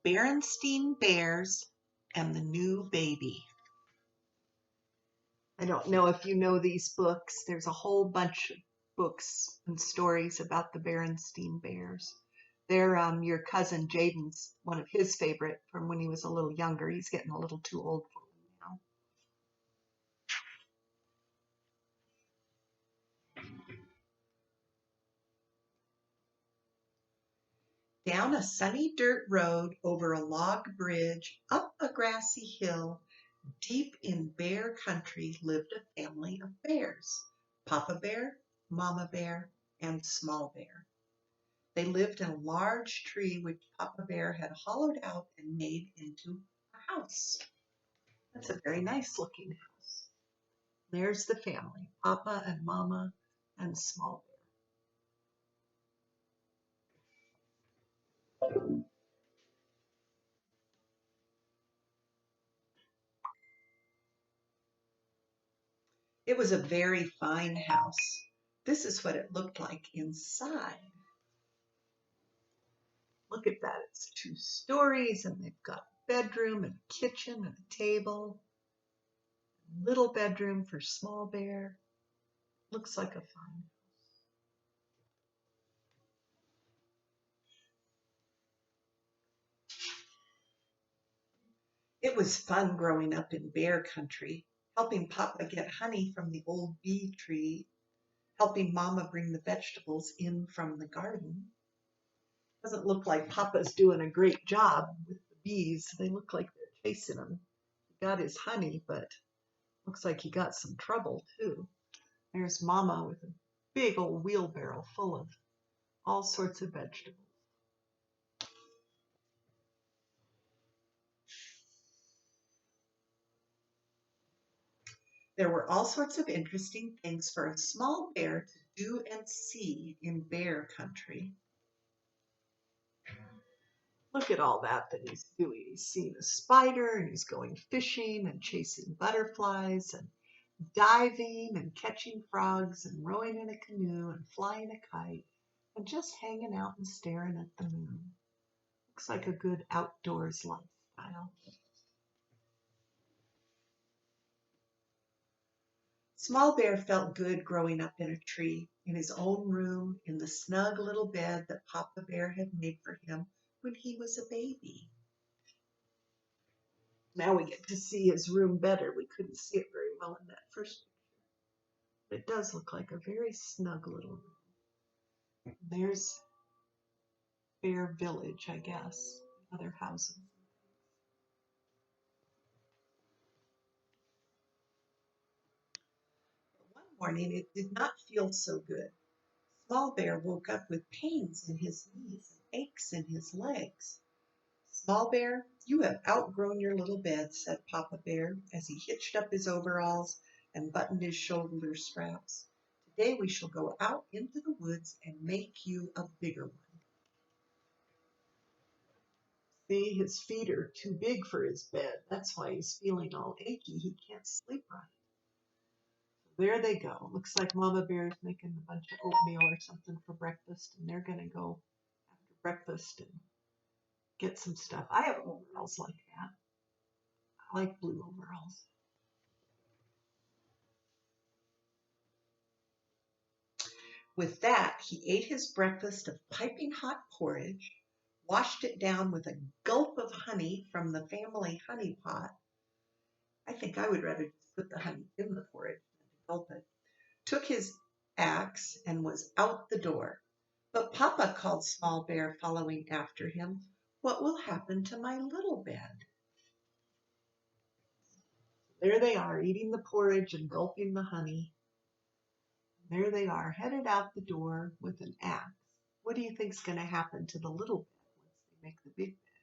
Berenstain Bears and the New Baby. I don't know if you know these books. There's a whole bunch of books and stories about the Berenstain Bears. They're your cousin Jaden's one of his favorite from when he was a little younger. He's getting a little too old for them now. Down a sunny dirt road, over a log bridge, up a grassy hill, deep in bear country lived a family of bears, Papa Bear, Mama Bear, and Small Bear. They lived in a large tree which Papa Bear had hollowed out and made into a house. That's a very nice looking house. There's the family, Papa and Mama and Small Bear. It was a very fine house. This is what it looked like inside. Look at that. It's 2 stories and they've got a bedroom and a kitchen and a table. Little bedroom for Small Bear. Looks like a fine house. It was fun growing up in bear country, helping Papa get honey from the old bee tree, helping Mama bring the vegetables in from the garden. Doesn't look like Papa's doing a great job with the bees. They look like they're chasing him. He got his honey, but looks like he got some trouble too. There's Mama with a big old wheelbarrow full of all sorts of vegetables. There were all sorts of interesting things for a small bear to do and see in bear country. Look at all that he's doing. He's seeing a spider and he's going fishing and chasing butterflies and diving and catching frogs and rowing in a canoe and flying a kite and just hanging out and staring at the moon. Looks like a good outdoors lifestyle. Small Bear felt good growing up in a tree, in his own room, in the snug little bed that Papa Bear had made for him when he was a baby. Now we get to see his room better. We couldn't see it very well in that first picture. It does look like a very snug little room. There's Bear Village, I guess, other houses. One morning it did not feel so good. Small Bear woke up with pains in his knees and aches in his legs. Small Bear, you have outgrown your little bed, said Papa Bear as he hitched up his overalls and buttoned his shoulder straps. Today we shall go out into the woods and make you a bigger one. See, his feet are too big for his bed. That's why he's feeling all achy. He can't sleep right. There they go. Looks like Mama Bear's making a bunch of oatmeal or something for breakfast, and they're going to go after breakfast and get some stuff. I have overalls like that. I like blue overalls. With that, he ate his breakfast of piping hot porridge, washed it down with a gulp of honey from the family honey pot. I think I would rather just put the honey in the porridge than to gulp it. Took his axe and was out the door. But Papa, called Small Bear, following after him, what will happen to my little bed? There they are, eating the porridge and gulping the honey. There they are, headed out the door with an axe. What do you think's going to happen to the little bed once they make the big bed?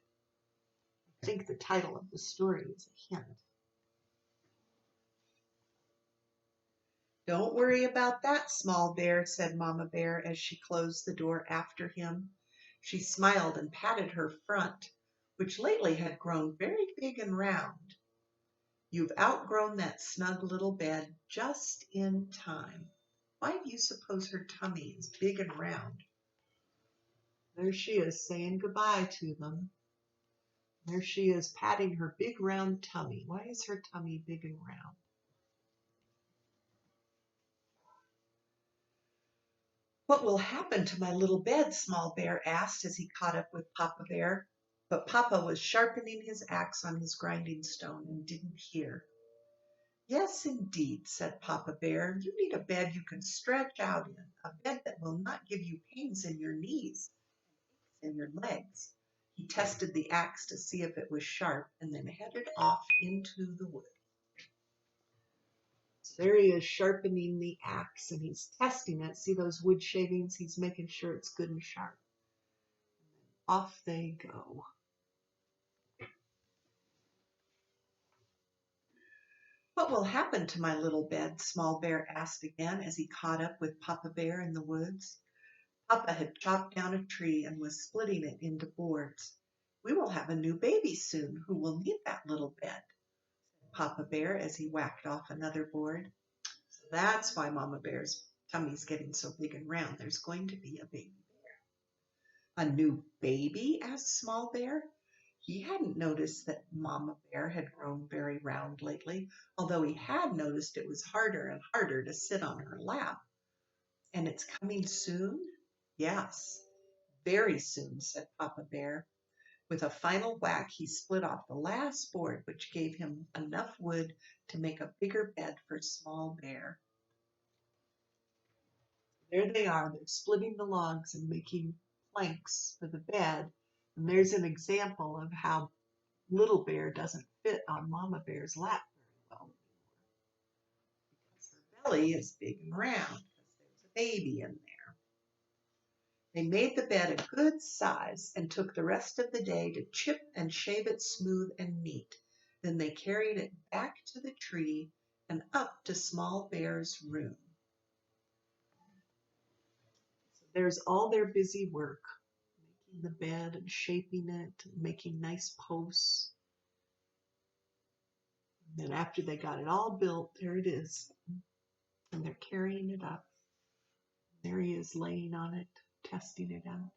I think the title of the story is a hint. Don't worry about that, Small Bear, said Mama Bear as she closed the door after him. She smiled and patted her front, which lately had grown very big and round. You've outgrown that snug little bed just in time. Why do you suppose her tummy is big and round? There she is saying goodbye to them. There she is patting her big round tummy. Why is her tummy big and round? What will happen to my little bed? Small Bear asked as he caught up with Papa Bear. But Papa was sharpening his axe on his grinding stone and didn't hear. Yes, indeed, said Papa Bear. You need a bed you can stretch out in, a bed that will not give you pains in your knees and your legs. He tested the axe to see if it was sharp and then headed off into the wood. So there he is sharpening the axe and he's testing it. See those wood shavings? He's making sure it's good and sharp. Off they go. What will happen to my little bed? Small Bear asked again as he caught up with Papa Bear in the woods. Papa had chopped down a tree and was splitting it into boards. We will have a new baby soon who will need that little bed, said Papa Bear as he whacked off another board. So that's why Mama Bear's tummy's getting so big and round. There's going to be a baby bear. A new baby? Asked Small Bear. He hadn't noticed that Mama Bear had grown very round lately, although he had noticed it was harder and harder to sit on her lap. And it's coming soon? Yes, very soon, said Papa Bear. With a final whack, he split off the last board, which gave him enough wood to make a bigger bed for Small Bear. There they are. They're splitting the logs and making planks for the bed. And there's an example of how Little Bear doesn't fit on Mama Bear's lap very well because her belly is big and round because there's a baby in there. They made the bed a good size and took the rest of the day to chip and shave it smooth and neat. Then they carried it back to the tree and up to Small Bear's room. So there's all their busy work, making the bed and shaping it, and making nice posts. And then after they got it all built, there it is. And they're carrying it up. There he is laying on it, testing it out.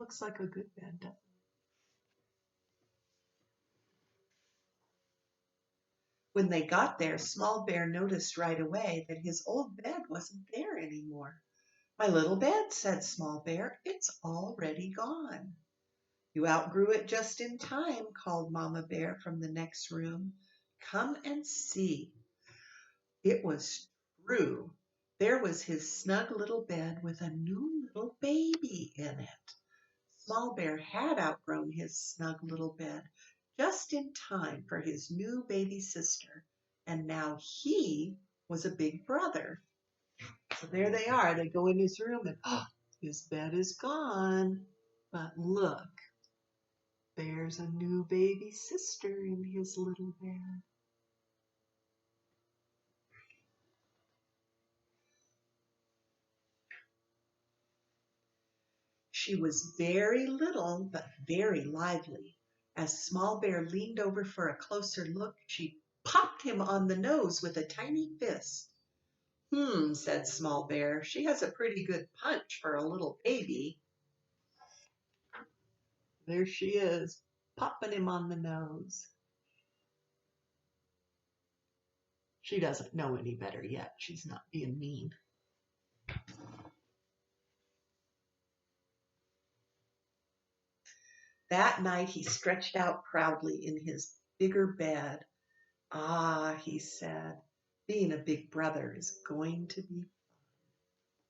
Looks like a good bed, doesn't it? When they got there, Small Bear noticed right away that his old bed wasn't there anymore. My little bed, said Small Bear, it's already gone. You outgrew it just in time, called Mama Bear from the next room. Come and see. It was true. There was his snug little bed with a new little baby in it. Small Bear had outgrown his snug little bed just in time for his new baby sister, and now he was a big brother. So there they are. They go in his room and his bed is gone. But look, there's a new baby sister in his little bed. She was very little, but very lively. As Small Bear leaned over for a closer look, she popped him on the nose with a tiny fist. Said Small Bear, she has a pretty good punch for a little baby. There she is, popping him on the nose. She doesn't know any better yet. She's not being mean. That night he stretched out proudly in his bigger bed. Ah, he said, being a big brother is going to be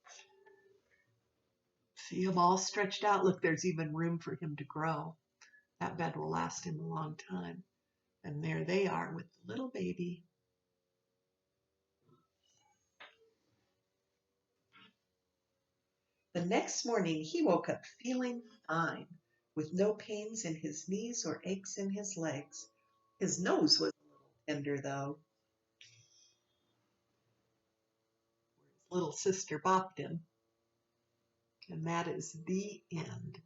fun. See him all stretched out? Look, there's even room for him to grow. That bed will last him a long time. And there they are with the little baby. The next morning he woke up feeling fine, with no pains in his knees or aches in his legs. His nose was a little tender, though. His little sister bopped him. And that is the end.